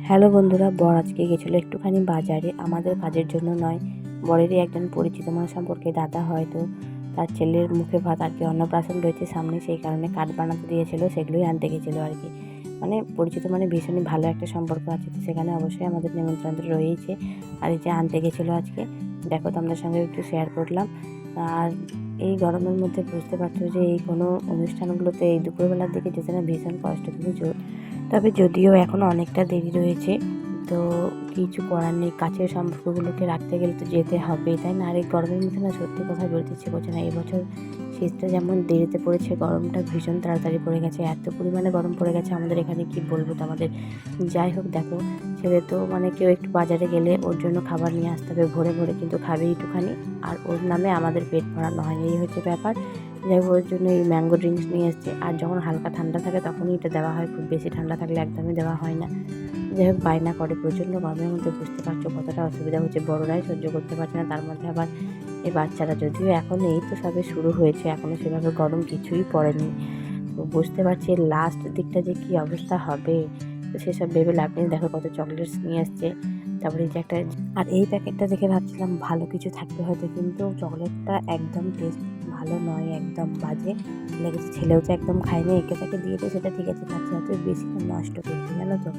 Hello বন্ধুরা, বর আজকে গেছিলো একটুখানি বাজারে, আমাদের কাজের জন্য নয়। বরেরই একজন পরিচিত মানুষ সম্পর্কে দাদা, হয়তো তার ছেলের মুখে ভাত আর কি অন্নপ্রাশন রয়েছে সামনে, সেই কারণে কার্ড বানাতে দিয়েছিল, সেগুলোই আনতে গেছিলো আর কি। মানে পরিচিত মানে ভীষণই ভালো একটা সম্পর্ক আছে, তো সেখানে অবশ্যই আমাদের নিমন্ত্রণ রয়েছে। আর এই যে আনতে গেছিলো আজকে, দেখো তোমাদের সঙ্গে একটু শেয়ার করলাম। আর এই গরমের মধ্যে বুঝতে পারছো যে এই কোনো অনুষ্ঠানগুলোতে এই দুপুরবেলার দিকে যেতে না ভীষণ কষ্ট, কিন্তু তবে যদিও এখনও অনেকটা দেরি রয়েছে, তো কিছু করার নেই। কাছের সম্পর্কগুলোকে রাখতে গেলে তো যেতে হবেই, তাই না? আর এই গরমের মধ্যে না সত্যি কথা বলতে ইচ্ছে করছে না। এবছর শীতটা যেমন দেরিতে পড়েছে, গরমটা ভীষণ তাড়াতাড়ি পড়ে গেছে, এত পরিমাণে গরম পড়ে গেছে আমাদের এখানে, কি বলবো তোমাদের। যাই হোক, দেখো ছেলে তো মানে কেউ একটু বাজারে গেলে ওর জন্য খাবার নিয়ে আসতে হবে ভোরে ভোরে, কিন্তু খাবে একটুখানি, আর ওর নামে আমাদের পেট ভরানো হয়, এই হচ্ছে ব্যাপার। যাই হোক, ওর জন্য এই ম্যাঙ্গো ড্রিঙ্কস নিয়ে এসছে, আর যখন হালকা ঠান্ডা থাকে তখনই এটা দেওয়া হয়, খুব বেশি ঠান্ডা থাকলে একদমই দেওয়া হয় না। যাই হোক, বায়না করে প্রচণ্ড গরমের মধ্যে, বুঝতে পারছো কতটা অসুবিধা হচ্ছে, বড়রাই সহ্য করতে পারছে না, তার মধ্যে আবার এই বাচ্চারা। যদিও এখন এই তো সবে শুরু হয়েছে, এখনও সেভাবে গরম কিছুই পড়েনি, তো বুঝতে পারছি লাস্ট দিকটা যে কী অবস্থা হবে। তো সেসব ভেবে লাভ নেই। দেখো কত চকলেটস নিয়ে আসছে, তারপরে এই যে একটা, আর এই প্যাকেটটা দেখে ভাবছিলাম ভালো কিছু থাকবে হয়তো, কিন্তু চকলেটটা একদম টেস্ট ভালো নয়, একদম বাজে লেগেছে। ছেলেও তো একদম খায়নি, একে তাকে দিয়েছে, সেটা ঠিক আছে, খাচ্ছে, হয়তো বেশি নষ্ট করছে, জানো তো।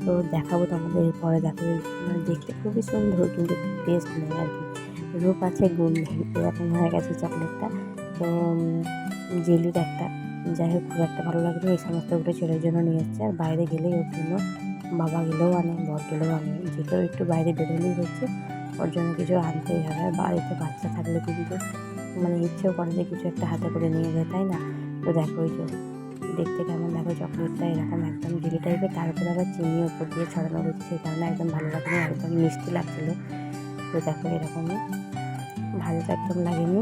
তো দেখাবো তোমাদের এরপরে। দেখো মানে দেখতে খুবই সুন্দর, কিন্তু টেস্ট নেই আর কি, রূপ আছে গুণ নেই, এরকম হয়ে গেছে চকলেটটা। তো জেলির একটা, যাই হোক খুব একটা ভালো লাগলো। এই সমস্তগুলো ছেলের জন্য নিয়ে এসছে, আর বাইরে গেলেই ওর জন্য বাবা গেলেও আনে, বর গেলেও আনে, যে কেউ একটু বাইরে বেরোলেই হচ্ছে, ওর জন্য কিছু আনতেই হবে। আর বাড়িতে বাচ্চা থাকলে কিন্তু মানে ইচ্ছেও করে যে কিছু একটা হাতে করে নিয়ে যায়, তাই না? তো দেখো ওই যে দেখতে কেমন, দেখো চকলেটটা এরকম একদম জেলি টাইপের, তার উপরে আবার চিনি ওপর দিয়ে ছড়ানো রয়েছে, সেই কারণে একদম ভালো লাগেনি, একদম মিষ্টি লাগছিলো। তো দেখো এরকমই, ভালো তো একদম লাগেনি।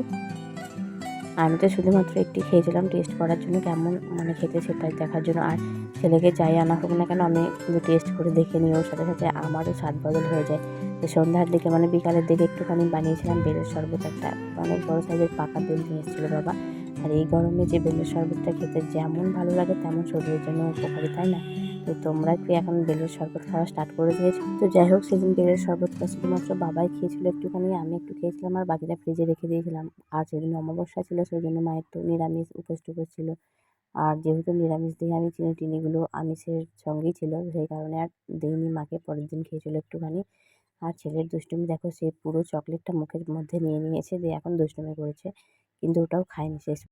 আমি তো শুধুমাত্র একটি খেয়েছিলাম টেস্ট করার জন্য, কেমন মানে খেতে সেটাই দেখার জন্য। আর ছেলেকে যাই আনা হোক না কেন, আমি কিন্তু টেস্ট করে দেখে নিই, ওর সাথে সাথে আমারও স্বাদ বদল হয়ে যায়। তো সন্ধ্যার দিকে মানে বিকালের দিকে একটুখানি বানিয়েছিলাম বেলের শরবত, একটা অনেক বড়ো সাইজের পাকা বেল নিয়ে এসেছিলো বাবা। আর এই গরমে যে বেলের শরবতটা খেতে যেমন ভালো লাগে, তেমন শরীরের জন্য উপকারী, তাই না? তো তোমরা কি এখন বেলের শরবত খাওয়া স্টার্ট করে দিয়েছো? তো যাই হোক, সেদিন বেলের শরবতটা শুধুমাত্র বাবাই খেয়েছিল একটুখানি, আমি একটু খেয়েছিলাম, আর বাকিটা ফ্রিজে রেখে দিয়েছিলাম। আর সেদিন অমাবস্যা ছিল, সেই জন্য মায়ের তো নিরামিষ উপোস টুপোস ছিল। আর যেহেতু নিরামিষ দিয়ে আমি চিনি টিনিগুলো আমিষের সঙ্গেই ছিল, সেই কারণে আর দিইনি মাকে, পরের দিন খেয়েছিল একটুখানি। আর ছেলের দুষ্টুমি দেখো, সে পুরো চকলেটটা মুখের মধ্যে নিয়ে নিয়েছে, দিয়ে এখন দুষ্টুমি করেছে, কিন্তু ওটাও খায়নি শেষ